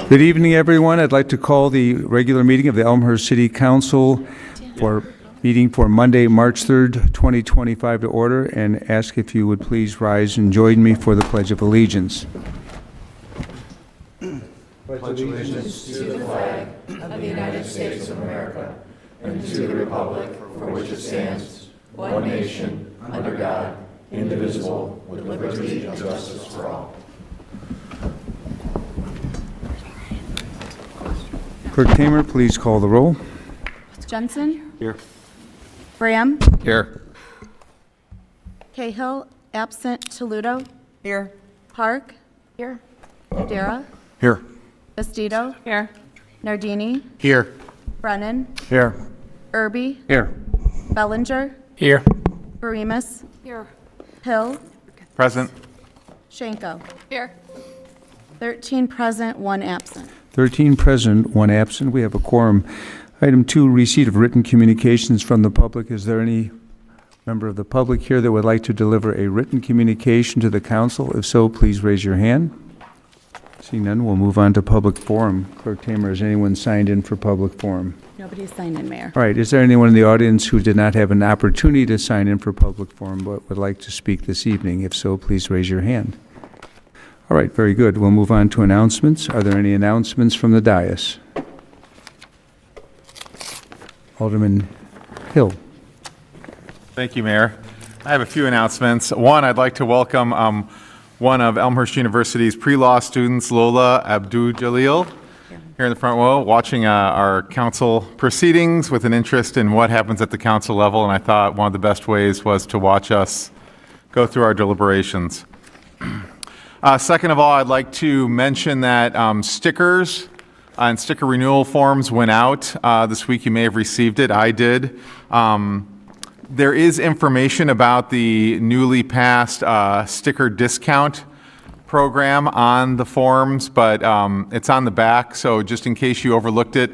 Good evening, everyone. I'd like to call the regular meeting of the Elmhurst City Council for Monday, March 3rd, 2025 to order, and ask if you would please rise and join me for the Pledge of Allegiance. Pledge allegiance to the flag of the United States of America and to the republic for which it stands, one nation, under God, indivisible, with liberty and justice for all. Clerk Tamer, please call the roll. Jensen? Here. Graham? Here. Cahill, absent. Toludo? Here. Park? Here. Dara? Here. Bastido? Here. Nardini? Here. Brennan? Here. Irby? Here. Bellinger? Here. Barimus? Here. Hill? Present. Schenko? Here. 13 present, 1 absent. 13 present, 1 absent. We have a quorum. Item 2, receipt of written communications from the public. Is there any member of the public here that would like to deliver a written communication to the council? If so, please raise your hand. Seeing none, we'll move on to public forum. Clerk Tamer, has anyone signed in for public forum? Nobody signed in, Mayor. All right, is there anyone in the audience who did not have an opportunity to sign in for public forum but would like to speak this evening? If so, please raise your hand. All right, very good. We'll move on to announcements. Are there any announcements from the dais? Alderman Hill. Thank you, Mayor. I have a few announcements. One, I'd like to welcome one of Elmhurst University's pre-law students, Lola Abdul-Jalil, here in the front row, watching our council proceedings with an interest in what happens at the council level, and I thought one of the best ways was to watch us go through our deliberations. Second of all, I'd like to mention that stickers and sticker renewal forms went out this week. You may have received it. I did. There is information about the newly passed sticker discount program on the forms, but it's on the back, so just in case you overlooked it,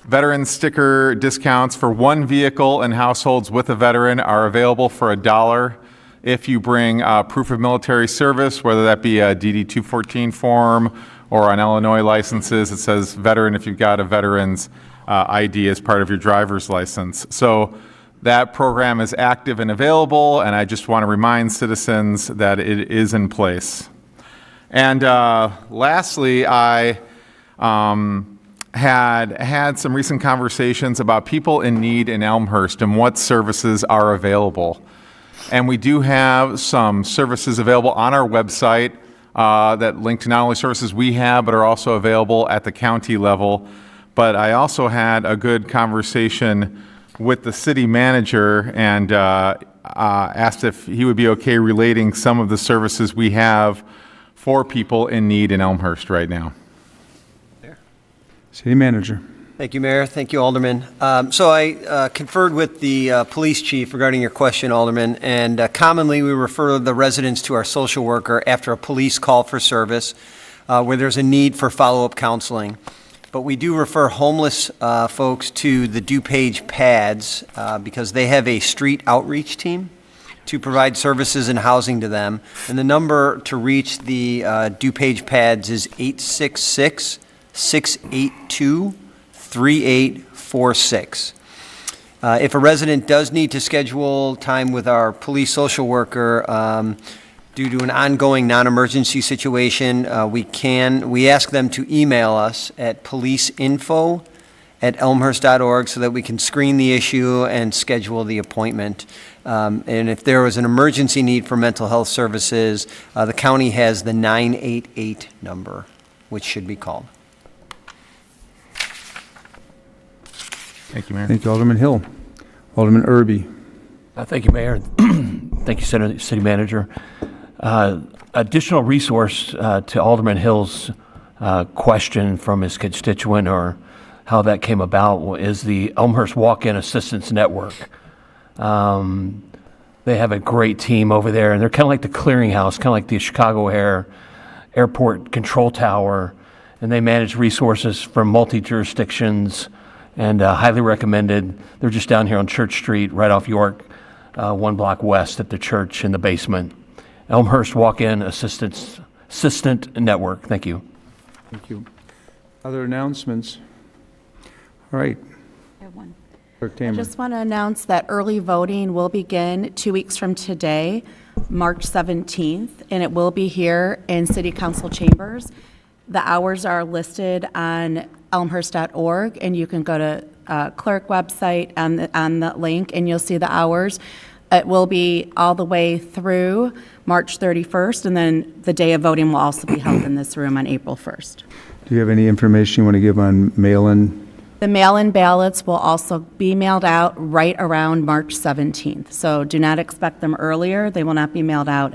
veteran sticker discounts for one vehicle and households with a veteran are available for $1 if you bring proof of military service, whether that be a DD-214 form or on Illinois licenses. It says veteran if you've got a veteran's ID as part of your driver's license. So that program is active and available, and I just want to remind citizens that it is in place. And lastly, I had some recent conversations about people in need in Elmhurst and what services are available. And we do have some services available on our website that link to not only services we have, but are also available at the county level. But I also had a good conversation with the city manager and asked if he would be okay relating some of the services we have for people in need in Elmhurst right now. City manager. Thank you, Mayor. Thank you, Alderman. So I conferred with the police chief regarding your question, Alderman, and commonly we refer the residents to our social worker after a police call for service where there's a need for follow-up counseling. But we do refer homeless folks to the DuPage PADS because they have a street outreach team to provide services and housing to them. And the number to reach the DuPage PADS is 866-682-3846. If a resident does need to schedule time with our police social worker due to an ongoing non-emergency situation, we ask them to email us at policeinfo@elmhurst.org so that we can screen the issue and schedule the appointment. And if there was an emergency need for mental health services, the county has the 988 number, which should be called. Thank you, Mayor. Thank you, Alderman Hill. Alderman Irby. Thank you, Mayor. Thank you, City Manager. Additional resource to Alderman Hill's question from his constituent or how that came about is the Elmhurst Walk-In Assistance Network. They have a great team over there, and they're kind of like the clearinghouse, kind of like the Chicago Airport Control Tower, and they manage resources from multi-jurisdictions and highly recommended. They're just down here on Church Street, right off York, 1 block west at the church in the basement. Elmhurst Walk-In Assistant Network. Thank you. Thank you. Other announcements? All right, I have one. Clerk I Tamer. just want to announce that early voting will begin 2 weeks from today, March 17th, and it will be here in City Council chambers. The hours are listed on elmhurst.org, and you can go to clerk website on the link, and you'll see the hours. It will be all the way through March 31st, and then the day of voting will also be held in this room on April 1st. Do you have any information you want to give on mail-in? The mail-in ballots will also be mailed out right around March 17th. So do not expect them earlier. They will not be mailed out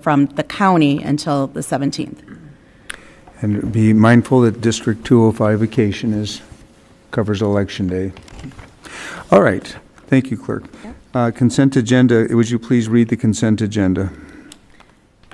from the county until the 17th. And be mindful that District 205 vacation covers Election Day. All right, thank you, Clerk. Consent agenda, would you please read the consent agenda?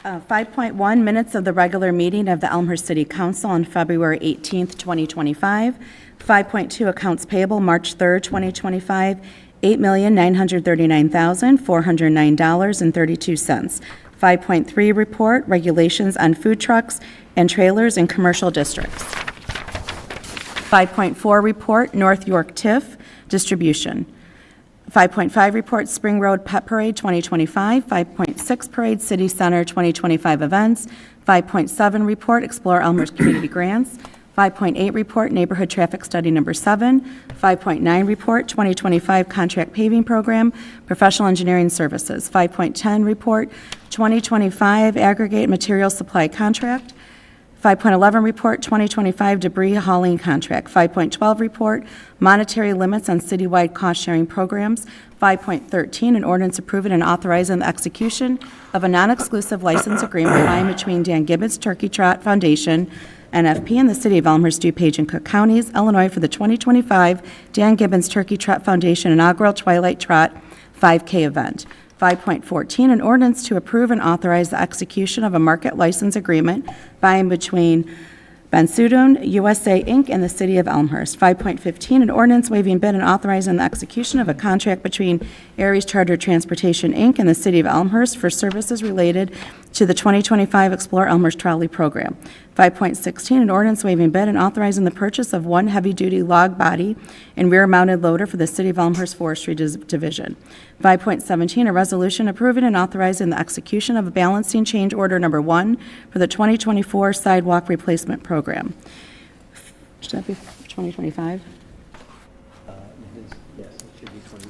5.1, minutes of the regular meeting of the Elmhurst City Council on February 18th, 2025. 5.2, accounts payable, March 3rd, 2025, $8,939,409.32. 5.3, report, regulations on food trucks and trailers in commercial districts. 5.4, report, North York TIF distribution. 5.5, report, Spring Road Pet Parade 2025. 5.6, parade, City Center 2025 events. 5.7, report, Explore Elmhurst Community Grants. 5.8, report, Neighborhood Traffic Study Number 7. 5.9, report, 2025 Contract Paving Program, Professional Engineering Services. 5.10, report, 2025 Aggregate Material Supply Contract. 5.11, report, 2025 Debris Hauling Contract. 5.12, report, Monetary Limits on Citywide Cost-Sharing Programs. 5.13, an ordinance approving and authorizing the execution of a non-exclusive license agreement by and between Dan Gibbons Turkey Trot Foundation, NFP, and the City of Elmhurst, DuPage, and Cook Counties, Illinois, for the 2025 Dan Gibbons Turkey Trot Foundation inaugural Twilight Trot 5K event. 5.14, an ordinance to approve and authorize the execution of a market license agreement by and between Bensudun USA, Inc., and the City of Elmhurst. 5.15, an ordinance waiving bid and authorizing the execution of a contract between Aries Charter Transportation, Inc., and the City of Elmhurst for services related to the 2025 Explore Elmhurst Trolley Program. 5.16, an ordinance waiving bid and authorizing the purchase of one heavy-duty log body and rear-mounted loader for the City of Elmhurst Forestry Division. 5.17, a resolution approving and authorizing the execution of a balancing change order number 1 for the 2024 sidewalk replacement program. Should that be 2025? Yes, it should be 20.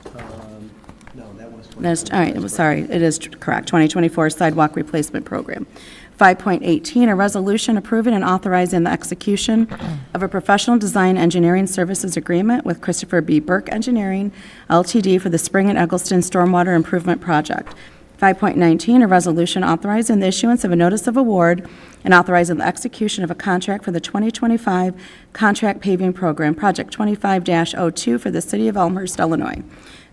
No, that was 20. That's, all right, sorry, it is correct, 2024 sidewalk replacement program. 5.18, a resolution approving and authorizing the execution of a professional design engineering services agreement with Christopher B. Burke Engineering, LTD, for the Spring and Eggleston Stormwater Improvement Project. 5.19, a resolution authorizing the issuance of a notice of award and authorizing the execution of a contract for the 2025 Contract Paving Program, Project 25-02 for the City of Elmhurst, Illinois.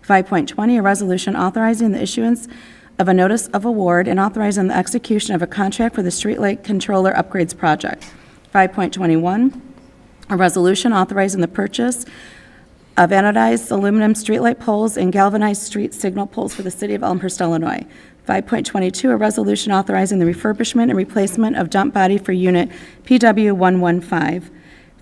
5.20, a resolution authorizing the issuance of a notice of award and authorizing the execution of a contract for the Streetlight Controller Upgrades Project. 5.21, a resolution authorizing the purchase of anodized aluminum streetlight poles and galvanized street signal poles for the City of Elmhurst, Illinois. 5.22, a resolution authorizing the refurbishment and replacement of dump body for unit PW 115.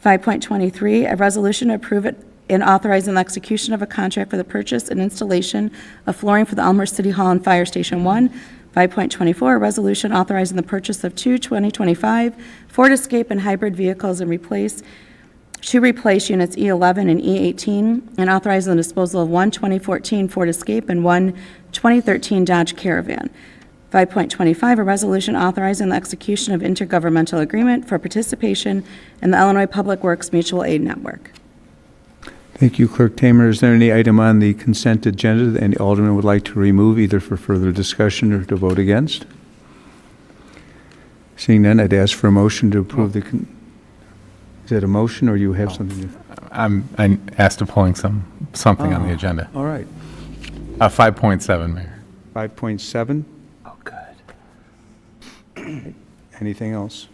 5.23, a resolution to approve it and authorizing the execution of a contract for the purchase and installation of flooring for the Elmhurst City Hall and Fire Station 1. 5.24, a resolution authorizing the purchase of two 2025 Ford Escape and hybrid vehicles and replace units E11 and E18, and authorizing the disposal of one 2014 Ford Escape and one 2013 Dodge Caravan. 5.25, a resolution authorizing the execution of intergovernmental agreement for participation in the Illinois Public Works Mutual Aid Network. Thank you, Clerk Tamer. Is there any item on the consent agenda that any alderman would like to remove, either for further discussion or to vote against? Seeing none, I'd ask for a motion to approve the, is that a motion, or you have something? I asked to pulling something on the agenda. All right. 5.7, Mayor. 5.7, Oh, good. anything else?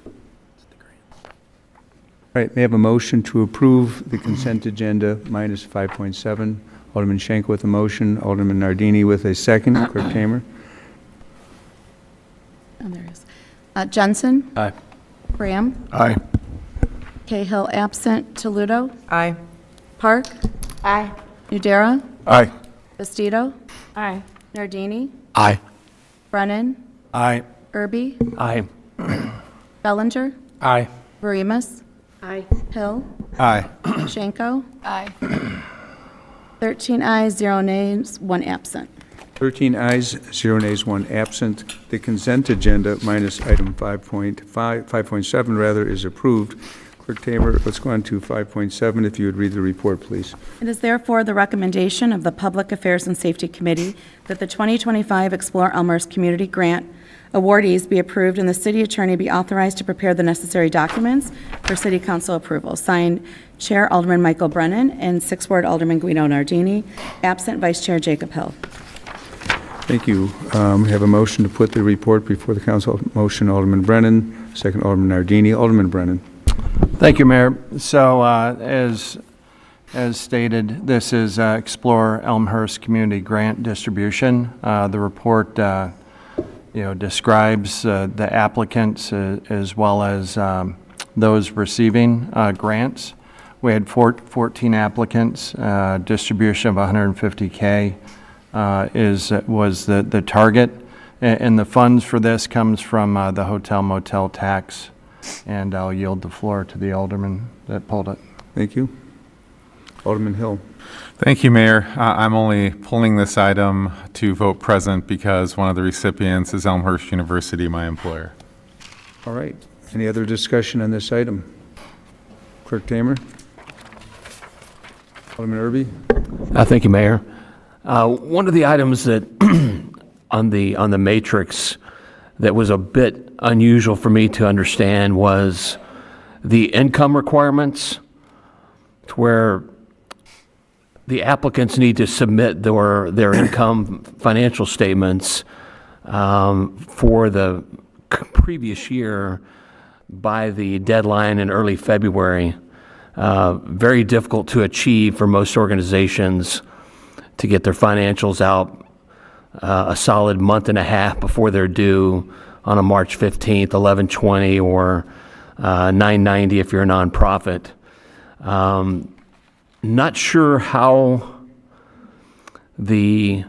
All right, may I have a motion to approve the consent agenda minus 5.7? Alderman Schenk with a motion, Alderman Nardini with a second. Clerk Tamer? Oh, there is. Jensen? Aye. Graham? Aye. Cahill absent. Toludo? Aye. Park? Aye. Nudera? Aye. Bastido? Aye. Nardini? Aye. Brennan? Aye. Irby? Aye. Bellinger? Aye. Verimas? Aye. Hill? Aye. Shanko? Aye. 13 ayes, 0 nays, 1 absent. 13 ayes, 0 nays, 1 absent. The consent agenda minus item 5.7 rather is approved. Clerk Tamer, let's go on to 5.7. If you would read the report, please. It is therefore the recommendation of the Public Affairs and Safety Committee that the 2025 Explore Elmhurst Community Grant awardees be approved and the city attorney be authorized to prepare the necessary documents for city council approval. Signed, Chair Alderman Michael Brennan and 6th Ward Alderman Guido Nardini, absent Vice Chair Jacob Hill. Thank you. We have a motion to put the report before the council. Motion, Alderman Brennan. Second, Alderman Nardini. Alderman Brennan. Thank you, Mayor. So, as stated, this is Explore Elmhurst Community Grant Distribution. The report, describes the applicants as well as those receiving grants. We had 14 applicants. Distribution of $150K was the target, and the funds for this comes from the hotel motel tax. And I'll yield the floor to the alderman that pulled it. Thank you. Alderman Hill. Thank you, Mayor. I'm only pulling this item to vote present because one of the recipients is Elmhurst University, my employer. All right. Any other discussion on this item? Clerk Tamer. Alderman Irby. Thank you, Mayor. One of the items that on the matrix that was a bit unusual for me to understand was the income requirements, to where the applicants need to submit their income financial statements for the previous year by the deadline in early February. Very difficult to achieve for most organizations to get their financials out a solid month and a half before they're due on a March 15th, 11/20, or 9/90 if you're a nonprofit. Not sure how the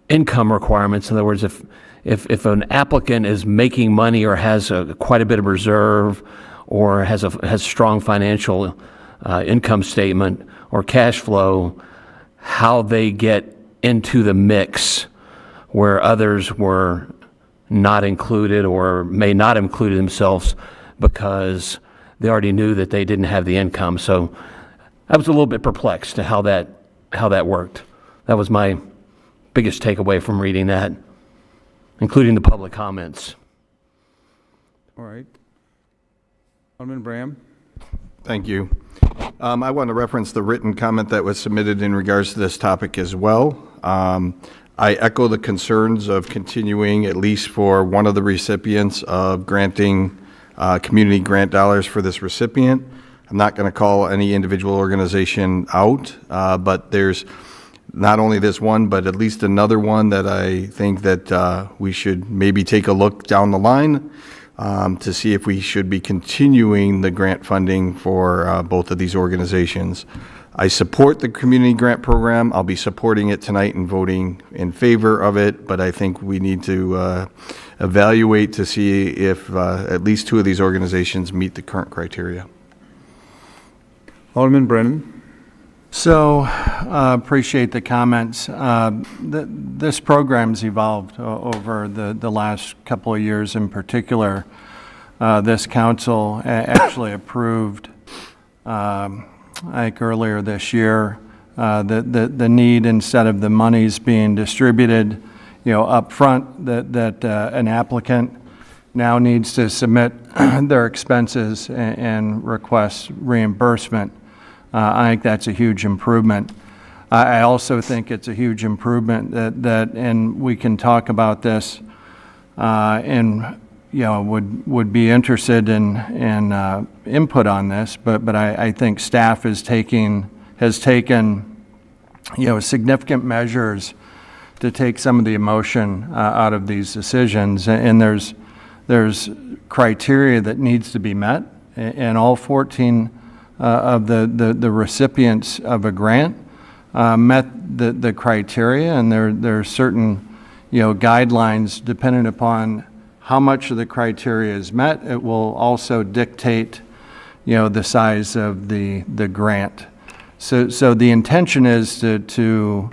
income requirements, in other words, if an applicant is making money or has quite a bit of reserve or has strong financial income statement or cash flow, how they get into the mix where others were not included or may not include themselves because they already knew that they didn't have the income. So I was a little bit perplexed to how that worked. That was my biggest takeaway from reading that, including the public comments. All right. Alderman Bram. Thank you. I want to reference the written comment that was submitted in regards to this topic as well. I echo the concerns of continuing, at least for one of the recipients, of granting community grant dollars for this recipient. I'm not going to call any individual organization out, but there's not only this one, but at least another one that I think that we should maybe take a look down the line to see if we should be continuing the grant funding for both of these organizations. I support the community grant program. I'll be supporting it tonight and voting in favor of it, but I think we need to evaluate to see if at least two of these organizations meet the current criteria. Alderman Brennan. So, appreciate the comments. This program's evolved over the last couple of years in particular. This council actually approved, I think earlier this year, the need, instead of the monies being distributed, up front, that an applicant now needs to submit their expenses and request reimbursement. I think that's a huge improvement. I also think it's a huge improvement that and we can talk about this, and would be interested in input on this. But I think staff has taken significant measures to take some of the emotion out of these decisions, and there's criteria that needs to be met. and all 14 of the recipients of a grant met the criteria, and there are certain, guidelines dependent upon how much of the criteria is met. It will also dictate, the size of the grant. So the intention is to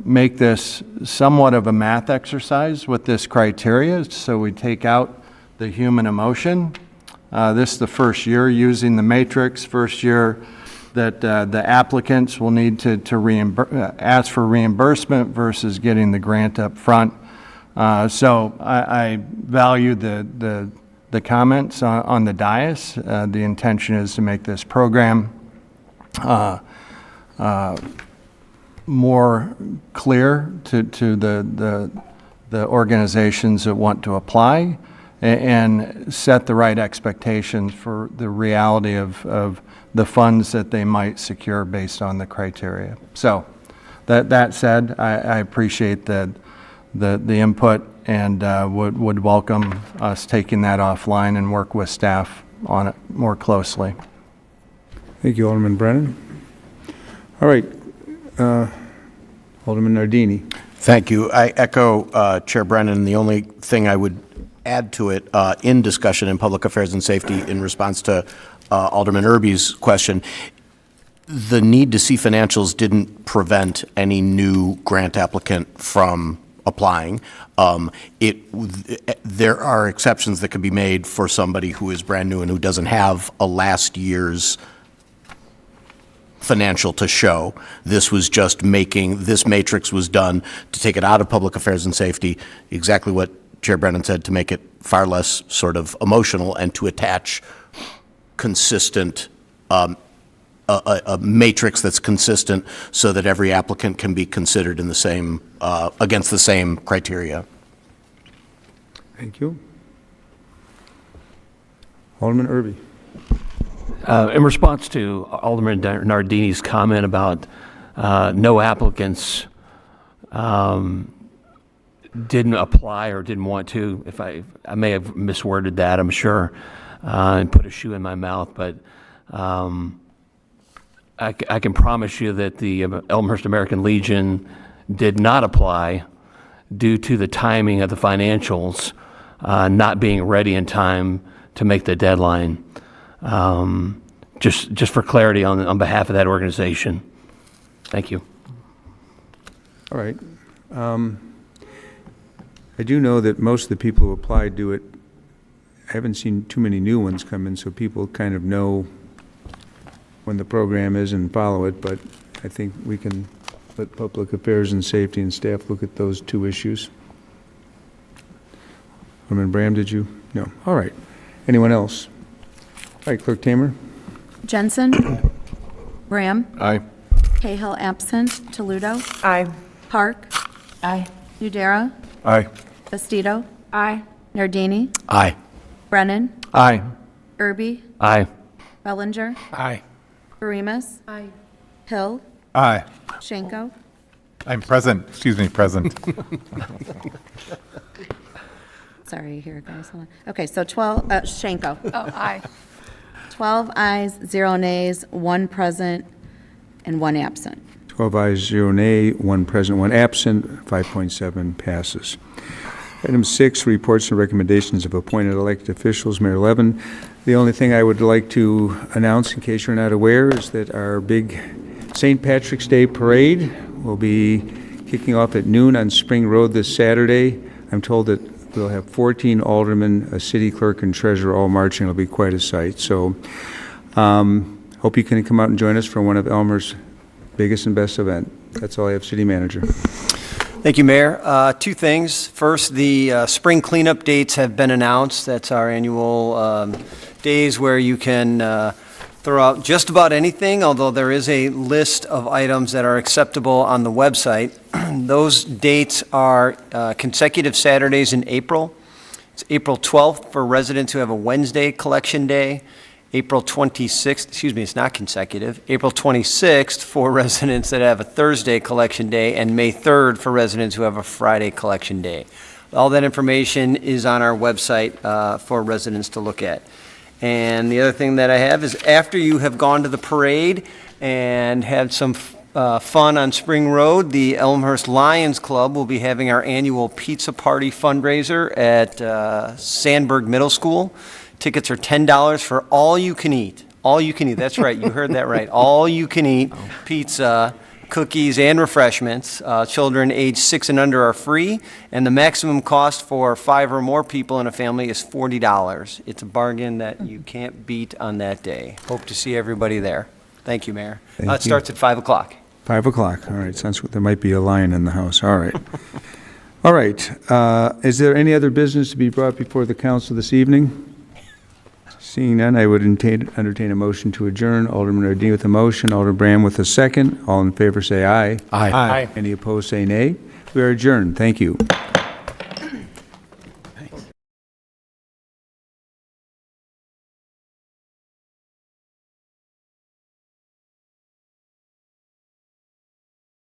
make this somewhat of a math exercise with this criteria. So we take out the human emotion. This is the first year using the matrix, first year that the applicants will need to ask for reimbursement versus getting the grant up front. So I value the comments on the dais. The intention is to make this program more clear to the organizations that want to apply, and set the right expectations for the reality of the funds that they might secure based on the criteria. So that said, I appreciate the input, and would welcome us taking that offline and work with staff on it more closely. Thank you, Alderman Brennan. All right, Alderman Nardini. Thank you. I echo Chair Brennan. The only thing I would add to it in discussion in public affairs and safety in response to Alderman Irby's question, the need to see financials didn't prevent any new grant applicant from applying. There are exceptions that can be made for somebody who is brand new and who doesn't have a last year's financial to show. This was just this matrix was done to take it out of public affairs and safety, exactly what Chair Brennan said, to make it far less sort of emotional and to attach consistent, a matrix that's consistent so that every applicant can be considered in the same, against the same criteria. Thank you. Alderman Irby. In response to Alderman Nardini's comment about no applicants didn't apply or didn't want to, if I may have misworded that, I'm sure, and put a shoe in my mouth, but I can promise you that the Elmhurst American Legion did not apply due to the timing of the financials not being ready in time to make the deadline. Just for clarity on behalf of that organization. Thank you. All right. I do know that most of the people who applied do it. I haven't seen too many new ones come in, so people kind of know when the program is and follow it, but I think we can let public affairs and safety and staff look at those two issues. Alderman Bram, did you? No. All right. Anyone else? All right, Clerk Tamer. Jensen? Graham? Aye. Cahill absent. Toledo? Aye. Park? Aye. Udera? Aye. Bastido? Aye. Nardini? Aye. Brennan? Aye. Irby? Aye. Bellinger? Aye. Barimas? Aye. Hill? Aye. Schenko? I'm present. Excuse me, present. Sorry, here, guys. Hold on. Okay, so 12, Schenko. Oh, aye. 12 ayes, 0 nays, 1 present, and 1 absent. 12 ayes, 0 nay, 1 present, 1 absent, 5.7 passes. Item 6, reports and recommendations of appointed elected officials, Mayor Levin. The only thing I would like to announce, in case you're not aware, is that our big St. Patrick's Day Parade will be kicking off at noon on Spring Road this Saturday. I'm told that we'll have 14 aldermen, a city clerk, and treasurer all marching. It'll be quite a sight. So hope you can come out and join us for one of Elmer's biggest and best event. That's all I have, City Manager. Thank you, Mayor. 2 things. First, the spring cleanup dates have been announced. That's our annual days where you can throw out just about anything, although there is a list of items that are acceptable on the website. Those dates are consecutive Saturdays in April. It's April 12th for residents who have a Wednesday collection day. April 26th, excuse me, it's not consecutive. April 26th for residents that have a Thursday collection day, and May 3rd for residents who have a Friday collection day. All that information is on our website for residents to look at. And the other thing that I have is after you have gone to the parade and had some fun on Spring Road, the Elmhurst Lions Club will be having our annual pizza party fundraiser at Sandburg Middle School. Tickets are $10 for all you can eat. All you can eat, that's right, you heard that right. All you can eat pizza, cookies, and refreshments. Children age 6 and under are free, and the maximum cost for 5 or more people in a family is $40. It's a bargain that you can't beat on that day. Hope to see everybody there. Thank you, Mayor. Thank It you. starts at 5 o'clock. 5 o'clock, all right, sounds, there might be a lion in the house, all right. All right, is there any other business to be brought before the council this evening? Seeing none, I would entertain a motion to adjourn. Alderman Ardeen with a motion, Alderman Brand with a second. All in favor say aye. Aye. Any opposed say nay. We are adjourned. Thank you.